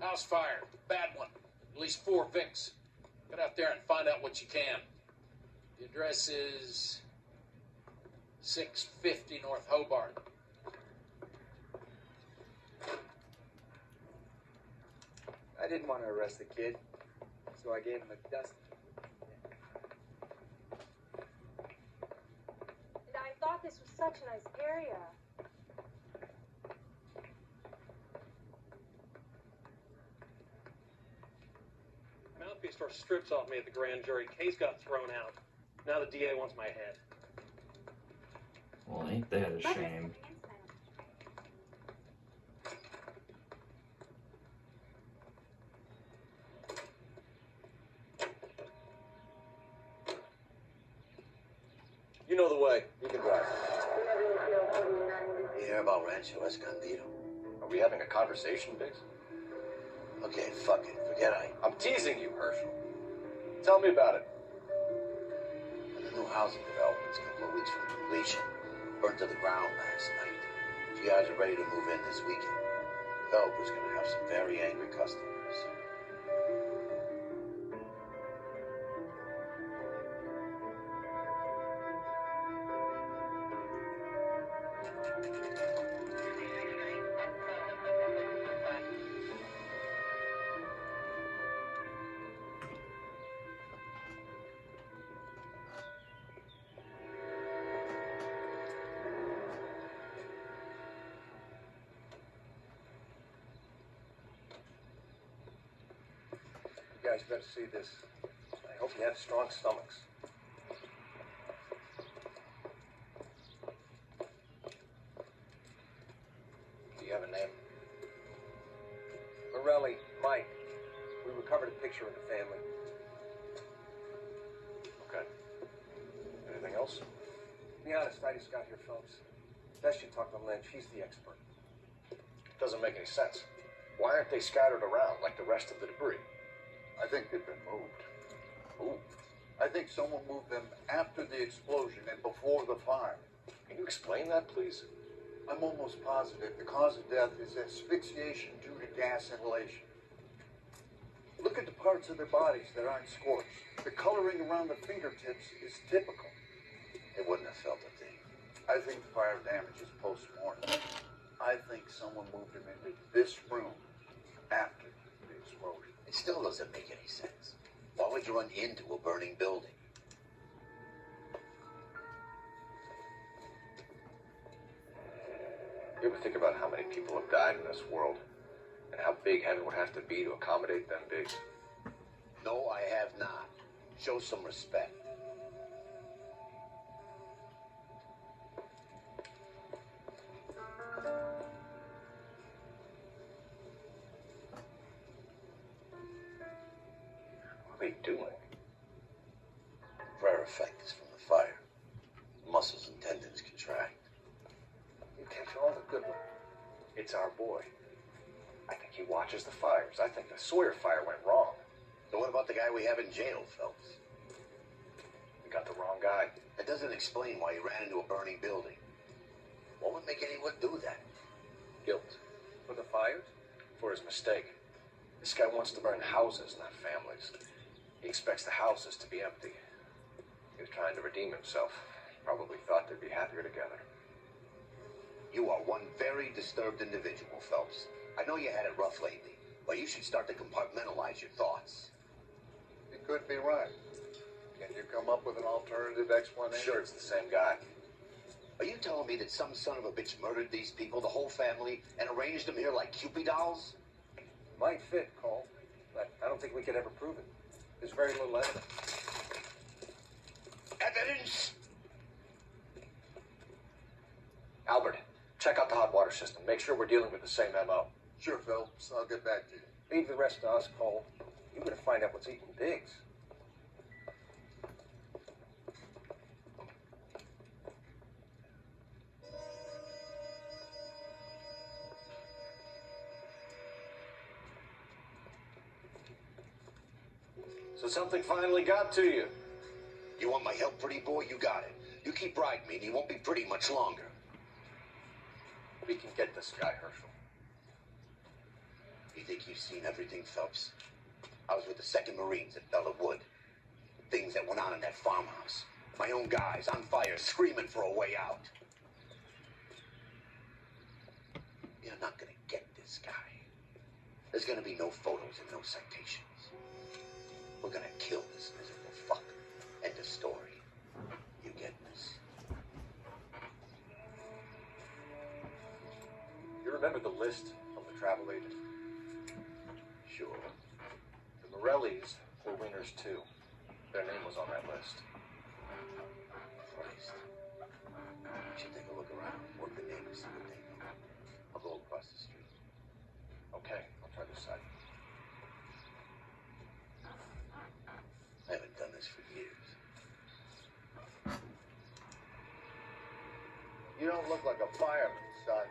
House fire. Bad one. At least 4 Vicks. Get out there and find out what you can. The address is 650 North Hobart. I didn't want to arrest the kid, so I gave him a dust. And I thought this was such a nice area. Mouthpiece store strips off me at the grand jury. Case got thrown out. Now the DA wants my head. Well, ain't that a shame? You know the way. You can drive. You hear about Rancho Escondido? Are we having a conversation, Biggs? Okay, fuck it. Forget I'm teasing you, Herschel. Tell me about it. The new housing development's a couple of weeks from completion. Burnt to the ground last night. If you guys are ready to move in this weekend, the developer's gonna have some very angry customers. You guys better see this. I hope you have strong stomachs. Do you have a name? Morelli, Mike. We recovered a picture of the family. Okay. Anything else? To be honest, I just got here, Phelps. Best you talk to Lynch. He's the expert. Doesn't make any sense. Why aren't they scattered around like the rest of the debris? I think they've been moved. Moved? I think someone moved them after the explosion and before the fire. Can you explain that, please? I'm almost positive the cause of death is asphyxiation due to gas inhalation. Look at the parts of their bodies that aren't scorched. The coloring around the fingertips is typical. They wouldn't have felt a thing. I think the fire damage is post-mortem. I think someone moved them into this room after the explosion. It still doesn't make any sense. Why would you run into a burning building? You ever think about how many people have died in this world? And how big heaven would have to be to accommodate them, Biggs? No, I have not. Show some respect. What are they doing? Prayer effect is from the fire. Muscles and tendons contract. You catch all the good ones. It's our boy. I think he watches the fires. I think the Sawyer fire went wrong. So what about the guy we have in jail, Phelps? We got the wrong guy. That doesn't explain why he ran into a burning building. What would make anyone do that? Guilt. For the fires? For his mistake. This guy wants to burn houses, not families. He expects the houses to be empty. He was trying to redeem himself. Probably thought they'd be happier together. You are one very disturbed individual, Phelps. I know you had it rough lately, but you should start to compartmentalize your thoughts. You could be right. Can you come up with an alternative explanation? Sure, it's the same guy. Are you telling me that some son of a bitch murdered these people, the whole family, and arranged them here like Cupid dolls? Might fit, Cole, but I don't think we could ever prove it. There's very little evidence. Evidence? Albert, check out the hot water system. Make sure we're dealing with the same MO. Sure, Phelps. I'll get back to you. Leave the rest to us, Cole. You're gonna find out what's eating Biggs. So something finally got to you. You want my help, pretty boy? You got it. You keep riding me and you won't be pretty much longer. We can get this guy, Herschel. You think you've seen everything, Phelps? I was with the 2nd Marines at Bella Wood. The things that went on in that farmhouse. My own guys on fire, screaming for a way out. You're not gonna get this guy. There's gonna be no photos and no citations. We're gonna kill this miserable fuck. End of story. You get this? You remember the list from the travel agent? Sure. The Morellis were winners too. Their name was on that list. Christ. We should take a look around. Work the neighbors, see what they know. I'll go across the street. Okay, I'll try this side. I haven't done this for years. You don't look like a fireman, son.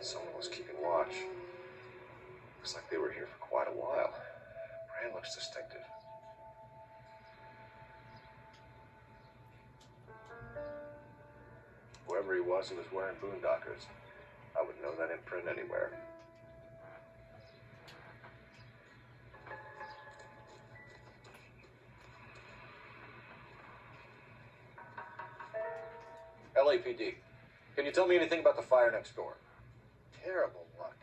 Someone was keeping watch. Looks like they were here for quite a while. Brand looks distinctive. Whoever he was wearing boondockers. I would know that imprint anywhere. LAPD. Can you tell me anything about the fire next door? Terrible luck.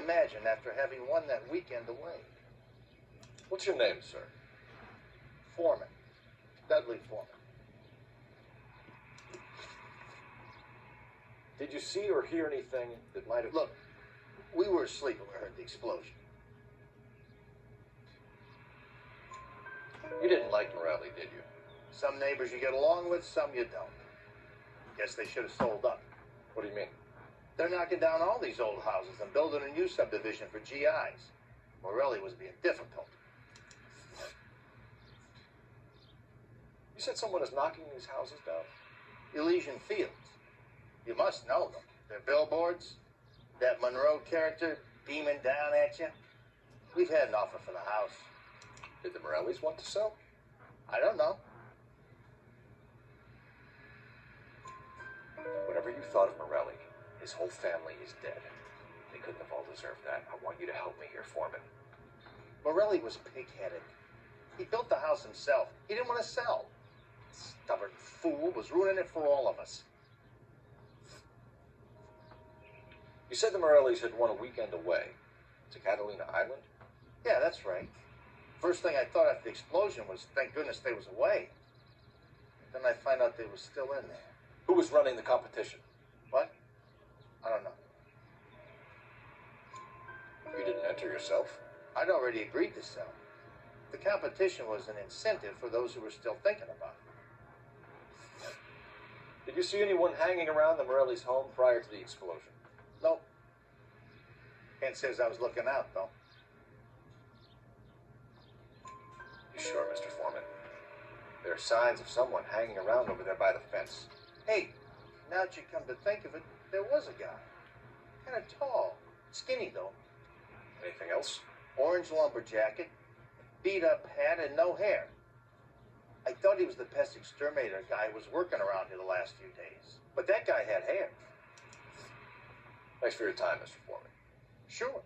Imagine after having won that weekend away. What's your name, sir? Foreman. Dudley Foreman. Did you see or hear anything that might have... Look, we were asleep when we heard the explosion. You didn't like Morelli, did you? Some neighbors you get along with, some you don't. Guess they should have sold up. What do you mean? They're knocking down all these old houses and building a new subdivision for GIs. Morelli was being difficult. You said someone is knocking these houses down? Elysian Fields. You must know them. Their billboards, that Monroe character beaming down at you. We've had an offer for the house. Did the Morellis want to sell? I don't know. Whatever you thought of Morelli, his whole family is dead. They couldn't have all deserved that. I want you to help me here, Foreman. Morelli was pig-headed. He built the house himself. He didn't want to sell. Stubborn fool was ruining it for all of us. You said the Morellis had won a weekend away to Catalina Island? Yeah, that's right. First thing I thought after the explosion was, thank goodness they was away. Then I find out they were still in there. Who was running the competition? What? I don't know. You didn't enter yourself? I'd already agreed to sell. The competition was an incentive for those who were still thinking about it. Did you see anyone hanging around the Morellis' home prior to the explosion? Nope. Kent says I was looking out, though. You sure, Mr. Foreman? There are signs of someone hanging around over there by the fence. Hey, now that you come to think of it, there was a guy. Kind of tall. Skinny, though. Anything else? Orange lumber jacket, beat-up hat, and no hair. I thought he was the pest exterminator guy who was working around here the last few days. But that guy had hair. Thanks for your time, Mr. Foreman. Sure.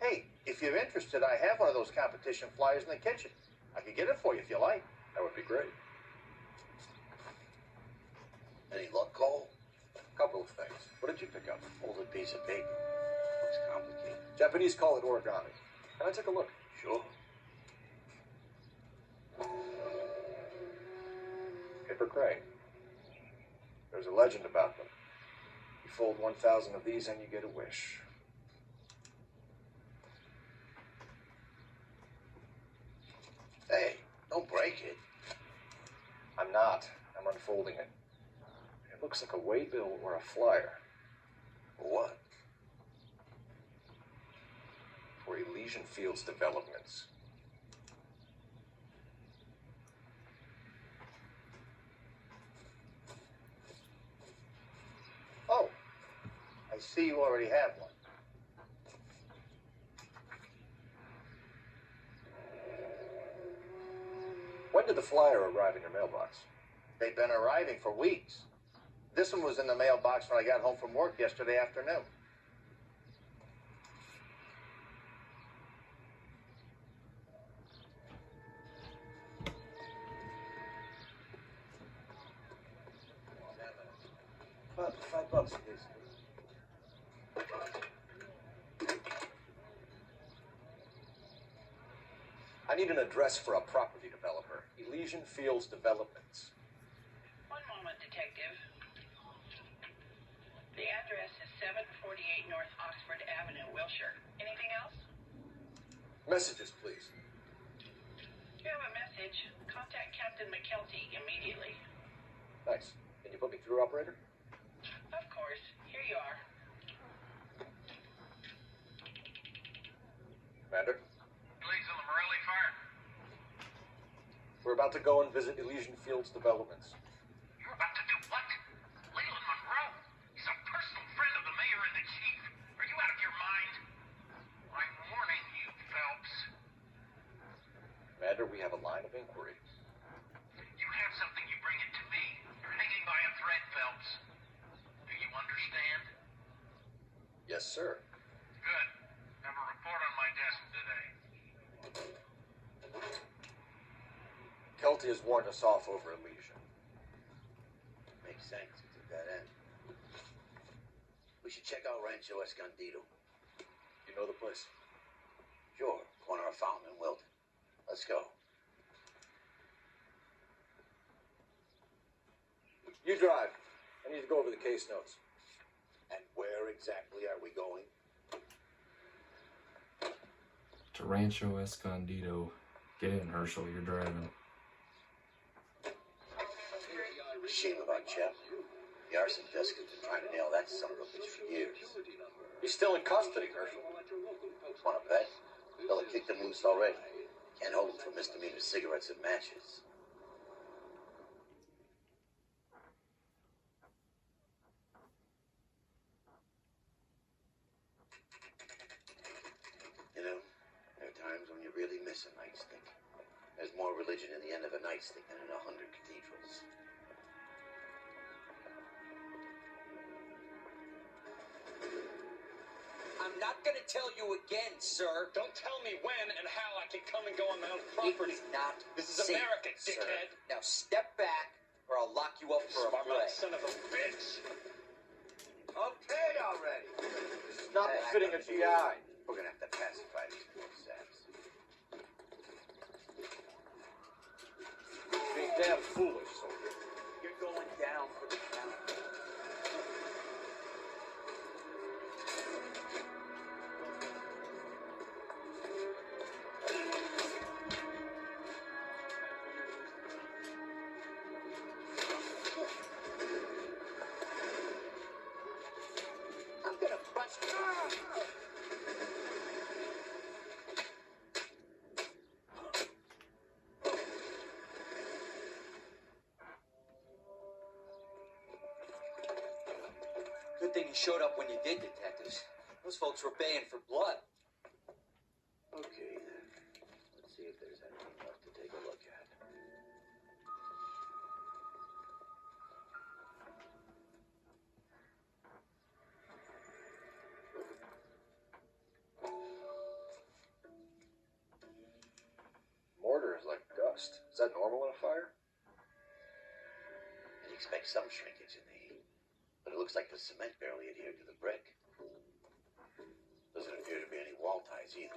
Hey, if you're interested, I have one of those competition flyers in the kitchen. I could get it for you if you like. That would be great. Any luck, Cole? A couple of things. What did you pick up? Folded piece of paper. Looks complicated. Japanese call it origami. Can I take a look? Sure. Paper crane. There's a legend about them. You fold 1,000 of these and you get a wish. Hey, don't break it. I'm not. I'm unfolding it. It looks like a waybill or a flyer. For what? For Elysian Fields developments. Oh, I see you already have one. When did the flyer arrive in your mailbox? They've been arriving for weeks. This one was in the mailbox when I got home from work yesterday afternoon. About $5, please. I need an address for a property developer. Elysian Fields Developments. One moment, Detective. The address is 748 North Oxford Avenue, Wilshire. Anything else? Messages, please. You have a message. Contact Captain McKelty immediately. Nice. Can you put me through, operator? Of course. Here you are. Commander? Police on the Morelli fire. We're about to go and visit Elysian Fields Developments. You're about to do what? Leland Monroe? He's a personal friend of the mayor and the chief. Are you out of your mind? I'm warning you, Phelps. Commander, we have a line of inquiry. You have something, you bring it to me. You're hanging by a thread, Phelps. Do you understand? Yes, sir. Good. Have a report on my desk today. Kelty has warned us off over Elysian. Makes sense. It's at that end. We should check out Rancho Escondido. You know the place? Sure. Corner of Fountain and Wilton. Let's go. You drive. I need to go over the case notes. And where exactly are we going? To Rancho Escondido. Get in, Herschel. You're driving. Shame about Jeff. The arson desk has been trying to nail that son of a bitch for years. He's still in custody, Herschel. Want to bet? They'll have kicked him loose already. Can't hold him for misdemeanor cigarettes and matches. You know, there are times when you really miss a nightstick. There's more religion in the end of a nightstick than in 100 cathedrals. I'm not gonna tell you again, sir. Don't tell me when and how I can come and go on my own property. It is not This is safe, America, sir. dickhead. Now step back, or I'll lock you up for a Smart mouth play. son of a bitch. Okay already! This is not befitting a GI. We're gonna have to pacify these poor saps. Being damn foolish, soldier. You're going down for the count. I'm gonna bust you. Good thing you showed up when you did, detectives. Those folks were baying for blood. Okay, then. Let's see if there's anything left to take a look at. Mortar is like dust. Is that normal in a fire? You'd expect some shrinkage in the heat, but it looks like the cement barely adhered to the brick. Doesn't appear to be any wall ties either.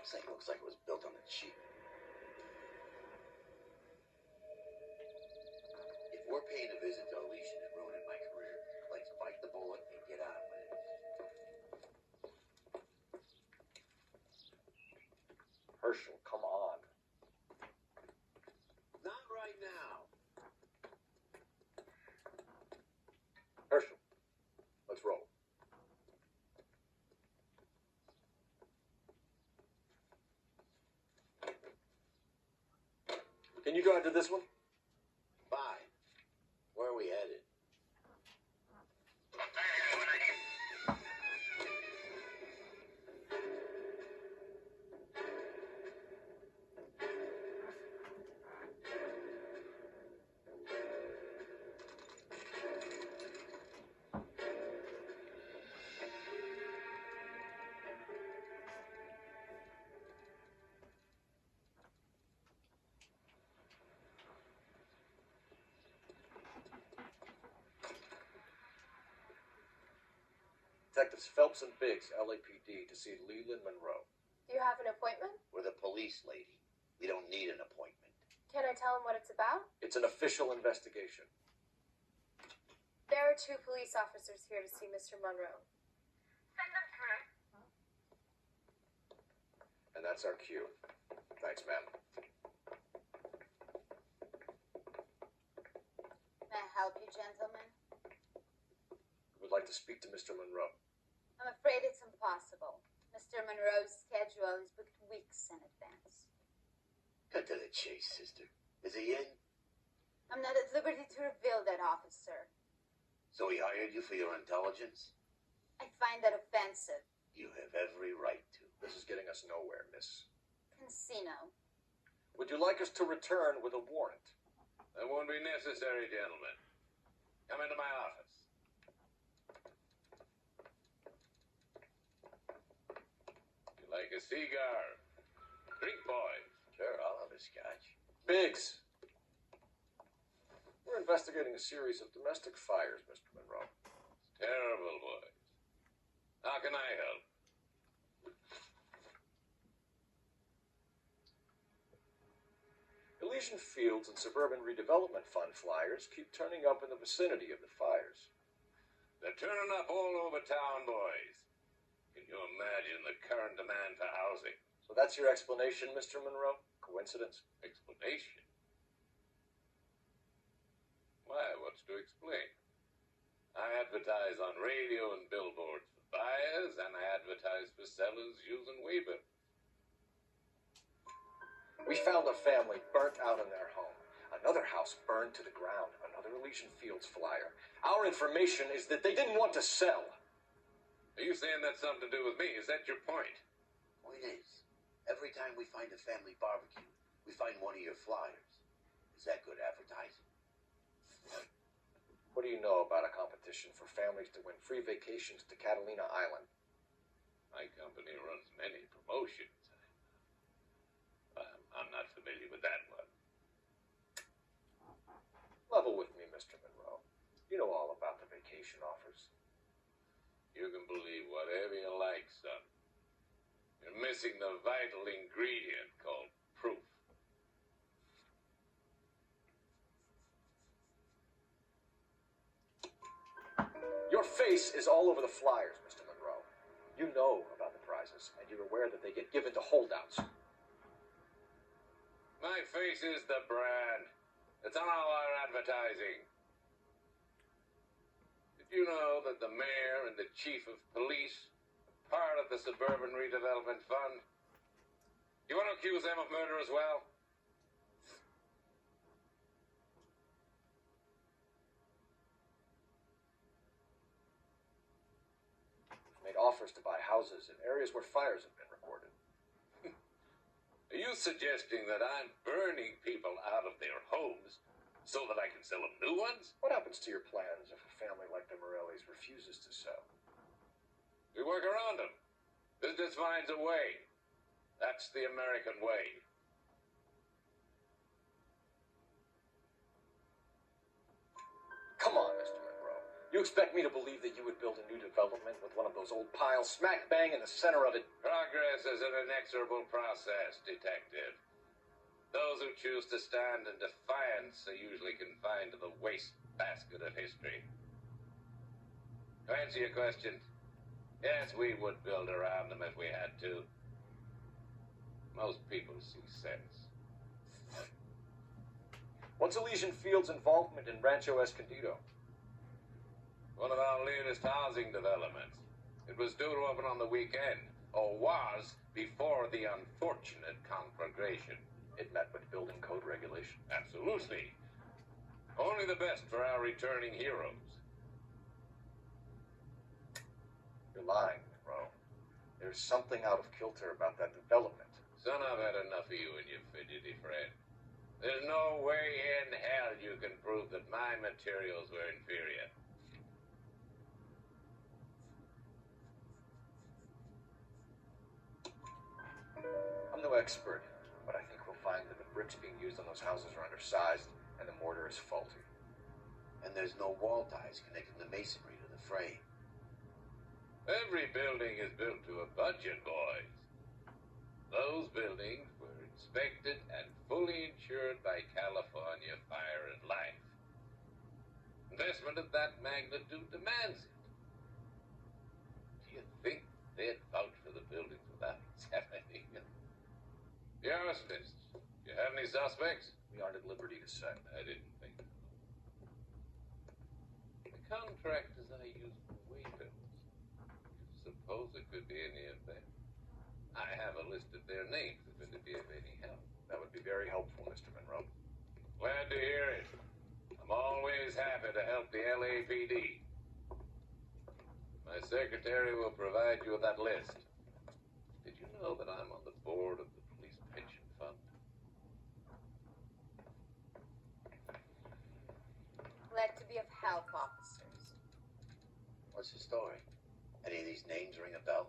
This thing looks like it was built on a cheap. If we're paying a visit to Elysian and ruining my career, let's bite the bullet and get on with it. Herschel, come on. Not right now. Herschel, let's roll. Can you drive to this one? Bye. Where are we headed? Detectives Phelps and Biggs, LAPD, to see Leland Monroe. Do you have an appointment? We're the police, lady. We don't need an appointment. Can I tell him what it's about? It's an official investigation. There are 2 police officers here to see Mr. Monroe. Send them through. And that's our cue. Thanks, ma'am. May I help you, gentlemen? We'd like to speak to Mr. Monroe. I'm afraid it's impossible. Mr. Monroe's schedule is booked weeks in advance. Cut to the chase, sister. Is he in? I'm not at liberty to reveal that, officer. So he hired you for your intelligence? I find that offensive. You have every right to. This is getting us nowhere, miss. Casino. Would you like us to return with a warrant? That won't be necessary, gentlemen. Come into my office. You like a cigar? Drink, boys. Sure, I'll have a scotch. Biggs! We're investigating a series of domestic fires, Mr. Monroe. Terrible, boys. How can I help? Elysian Fields and Suburban Redevelopment Fund flyers keep turning up in the vicinity of the fires. They're turning up all over town, boys. Can you imagine the current demand for housing? So that's your explanation, Mr. Monroe? Coincidence? Explanation? Why, what's to explain? I advertise on radio and billboards for buyers, and I advertise for sellers using Weber. We found a family burnt out in their home. Another house burned to the ground. Another Elysian Fields flyer. Our information is that they didn't want to sell. Are you saying that's something to do with me? Is that your point? Point is, every time we find a family barbecue, we find one of your flyers. Is that good advertising? What do you know about a competition for families to win free vacations to Catalina Island? My company runs many promotions. I'm not familiar with that one. Level with me, Mr. Monroe. You know all about the vacation offers. You can believe whatever you like, son. You're missing the vital ingredient called proof. Your face is all over the flyers, Mr. Monroe. You know about the prizes, and you're aware that they get given to holdouts. My face is the brand. It's on all our advertising. Did you know that the mayor and the chief of police are part of the Suburban Redevelopment Fund? You want to accuse them of murder as well? We've made offers to buy houses in areas where fires have been recorded. Are you suggesting that I'm burning people out of their homes so that I can sell them new ones? What happens to your plans if a family like the Morellis refuses to sell? We work around them. Business finds a way. That's the American way. Come on, Mr. Monroe. You expect me to believe that you would build a new development with one of those old piles smack bang in the center of it? Progress is an inexorable process, detective. Those who choose to stand in defiance are usually confined to the wastebasket of history. To answer your question, yes, we would build around them if we had to. Most people see sense. What's Elysian Fields' involvement in Rancho Escondido? One of our latest housing developments. It was due to open on the weekend, or was before the unfortunate conflagration. It met with building code regulation. Absolutely. Only the best for our returning heroes. You're lying, Monroe. There's something out of kilter about that development. Son, I've had enough of you and your fidgety friend. There's no way in hell you can prove that my materials were inferior. I'm no expert, but I think we'll find that the bricks being used on those houses are undersized and the mortar is faulty. And there's no wall ties connecting the masonry to the frame. Every building is built to a budget, boys. Those buildings were inspected and fully insured by California Fire and Life. Investment of that magnitude demands it. Do you think they'd vouch for the buildings without examining them? You're Smiths. You have any suspects? We aren't at liberty to say. I didn't think so. The contractors I use for waybills. Suppose it could be any of them. I have a list of their names if it'd be of any help. That would be very helpful, Mr. Monroe. Glad to hear it. I'm always happy to help the LAPD. My secretary will provide you with that list. Did you know that I'm on the board of the police pension fund? Glad to be of help, officers. What's the story? Any of these names ring a bell?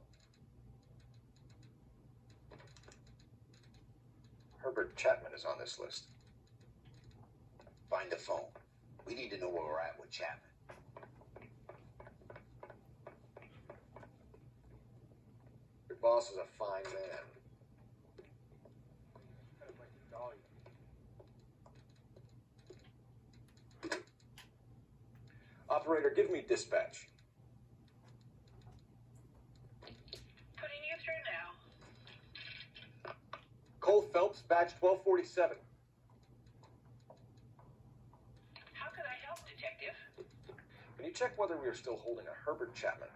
Herbert Chapman is on this list. Find the phone. We need to know where we're at with Chapman. Your boss is a fine man. Operator, give me dispatch. Putting you through now. Cole Phelps, batch 1247. How could I help, Detective? Can you check whether we are still holding a Herbert Chapman?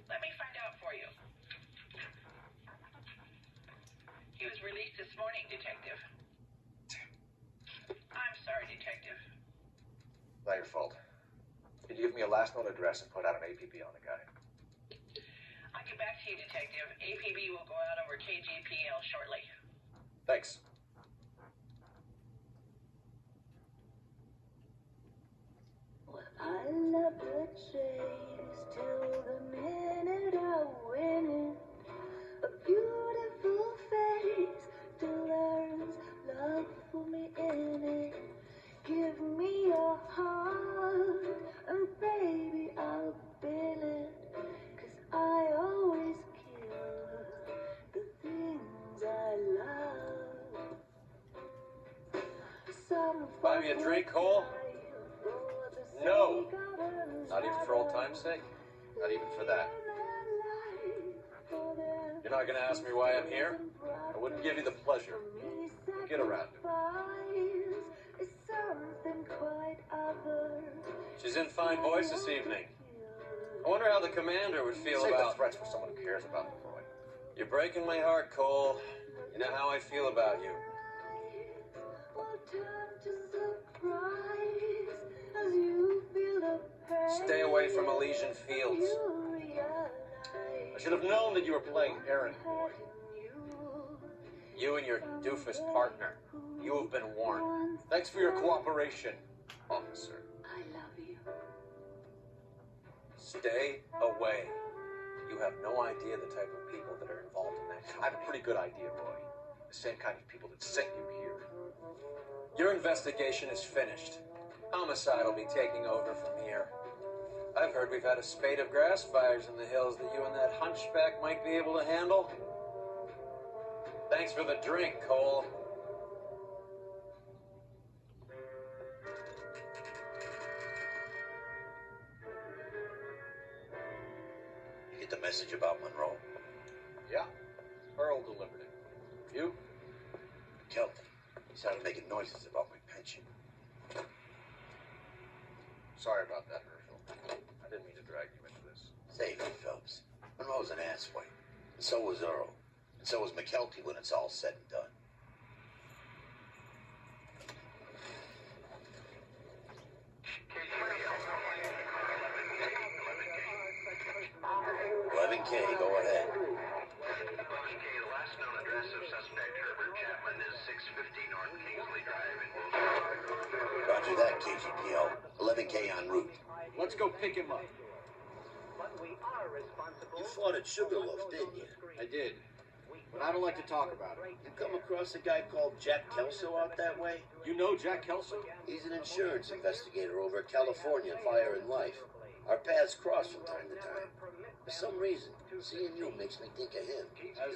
Let me find out for you. He was released this morning, Detective. I'm sorry, Detective. Not your fault. Can you give me a last known address and put out an APB on the guy? I'll get back to you, Detective. APB will go out over KGPL shortly. Thanks. Well, I love the chase till the minute I win it. A beautiful face till there's love for me in it. Give me your heart and baby I'll bill it. 'Cause I always kill the things I love. Buy me a drink, Cole? No. Not even for old time's sake? Not even for that. You're not going to ask me why I'm here? I wouldn't give you the pleasure. Get around it. She's in fine voice this evening. I wonder how the commander would feel Save about... the threats for someone who cares about the boy. You're breaking my heart, Cole. You know how I feel about you. Stay away from Elysian Fields. I should have known that you were playing errand boy. You and your doofus partner. You have been warned. Thanks for your cooperation, officer. I love you. Stay away. You have no idea the type of people that are involved in that. I have a pretty good idea, boy. The same kind of people that sent you here. Your investigation is finished. Homicide will be taking over from here. I've heard we've had a spate of grass fires in the hills that you and that hunchback might be able to handle. Thanks for the drink, Cole. You get the message about Monroe? Yeah, Earl delivered it. You? Kelton. He started making noises about my pension. Sorry about that, Herschel. I didn't mean to drag you into this. Save me, Phelps. Monroe's an asswipe. And so was Earl. And so was McKelty when it's all said and done. K, go ahead. 11K, the last known address of suspect Herbert Chapman is 650 North Kingsley Drive in Wilson. Roger that, KGPL. 11K en route. Let's go pick him up. You fought at Sugarloaf, didn't you? I did. But I don't like to talk about it. You come across a guy called Jack Kelso out that way? You know Jack Kelso? He's an insurance investigator over at California Fire and Life. Our paths cross from time to time. For some reason, seeing you makes me think of him. Has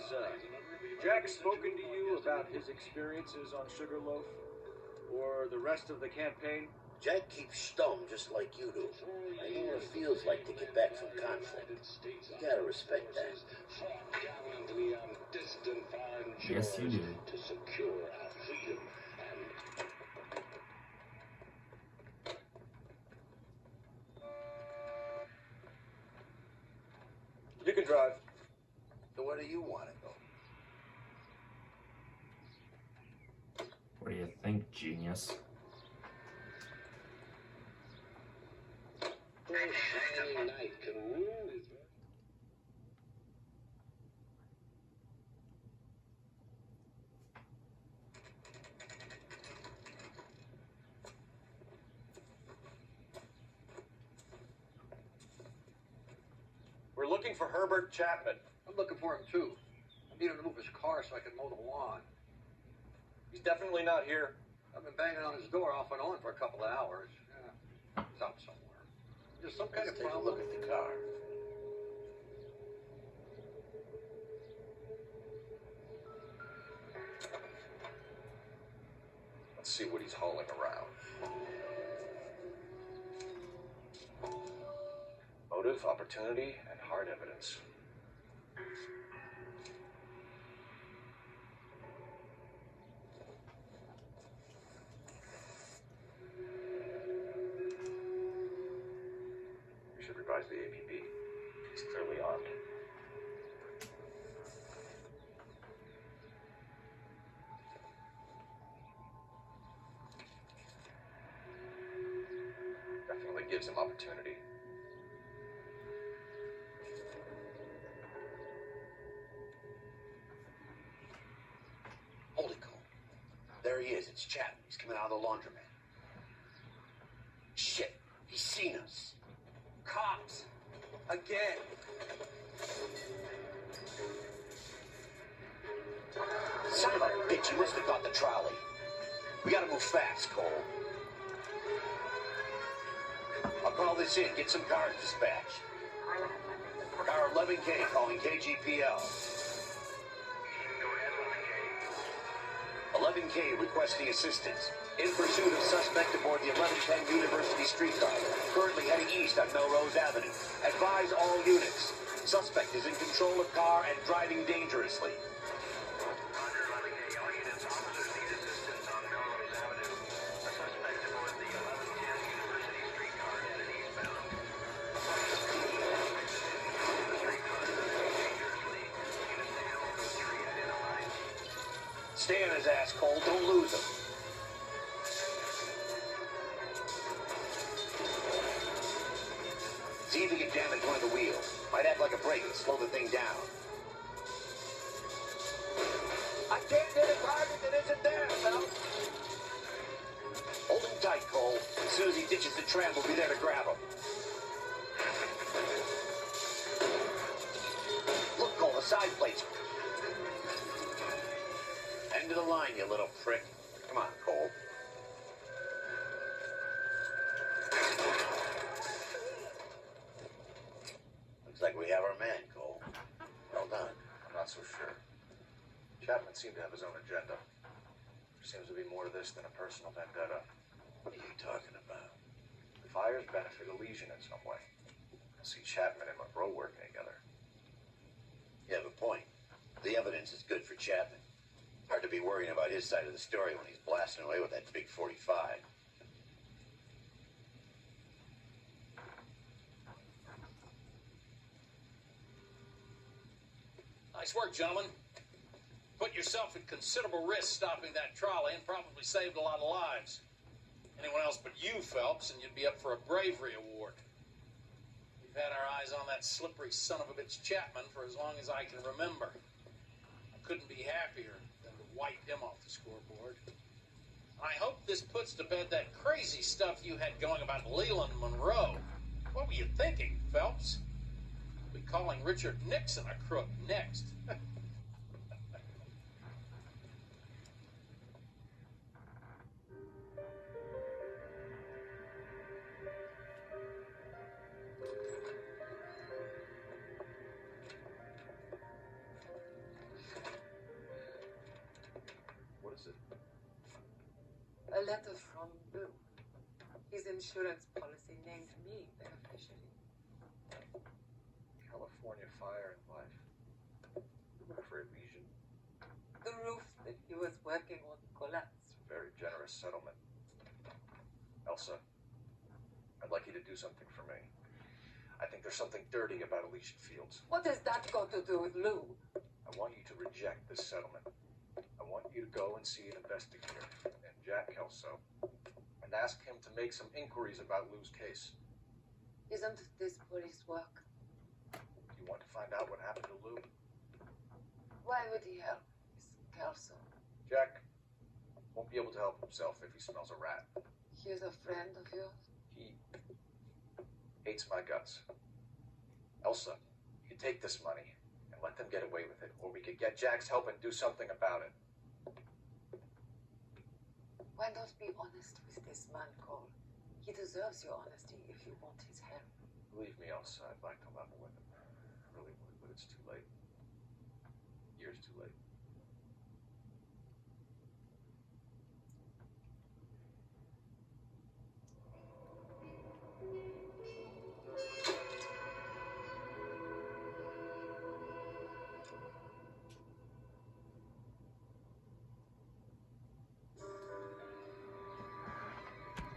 Jack spoken to you about his experiences on Sugarloaf? Or the rest of the campaign? Jack keeps stum just like you do. I know what it feels like to get back from conflict. You gotta respect that. Yes, you do. To secure our freedom and You can drive. So where do you want to go? What do you think, genius? night can ruin his We're looking for Herbert Chapman. I'm looking for him too. I need him to move his car so I can mow the lawn. He's definitely not here. I've been banging on his door off and on for a couple of hours. Yeah. He's out somewhere. There's some kind Let's of take a problem. look at the car. Let's see what he's hauling around. Motive, opportunity, and hard evidence. We should revise the APB. He's clearly armed. Definitely gives him opportunity. Holy cow. There he is. It's Chapman. He's coming out of the laundromat. Shit. He's seen us. Cops. Again. Son of a bitch. He must have got the trolley. We gotta move fast, Cole. I'll call this in. Get some cars dispatched. Car 11K calling KGPL. 11K requesting assistance. In pursuit of suspect aboard the 1110 University streetcar. Currently heading east on Melrose Avenue. Advise all units. Suspect is in control of car and driving dangerously. Stay on his ass, Cole. Don't lose him. See if he can damage one of the wheels. Might act like a brake and slow the thing down. I can't hit a target that isn't there, Phil. Hold him tight, Cole. As soon as he ditches the tram, we'll be there to grab him. Look, Cole, the side plates. End of the line, you little prick. Come on, Cole. Looks like we have our man, Cole. Well done. I'm not so sure. Chapman seemed to have his own agenda. There seems to be more to this than a personal vendetta. What are you talking about? The fires benefit Elysian in some way. I see Chapman and Monroe working together. You have a point. The evidence is good for Chapman. Hard to be worrying about his side of the story when he's blasting away with that big 45. Nice work, gentlemen. Put yourself at considerable risk stopping that trolley and probably saved a lot of lives. Anyone else but you, Phelps, and you'd be up for a bravery award. We've had our eyes on that slippery son of a bitch Chapman for as long as I can remember. I couldn't be happier than to wipe him off the scoreboard. I hope this puts to bed that crazy stuff you had going about Leland Monroe. What were you thinking, Phelps? We'll be calling Richard Nixon a crook next. A letter from Lou. His insurance policy named me beneficiary. California Fire and Life. You work for Elysian. The roof that he was working on collapsed. Very generous settlement. Elsa, I'd like you to do something for me. I think there's something dirty about Elysian Fields. What has that got to do with Lou? I want you to reject this settlement. I want you to go and see an investigator, and Jack Kelso, and ask him to make some inquiries about Lou's case. Isn't this police work? You want to find out what happened to Lou? Why would he help Miss Kelso? Jack won't be able to help himself if he smells a rat. He's a friend of yours? He hates my guts. Elsa, you take this money and let them get away with it, or we could get Jack's help and do something about it. Why not be honest with this man, Cole? He deserves your honesty if you want his help. Believe me, Elsa, I'd like to level with him. I really would, but it's too late.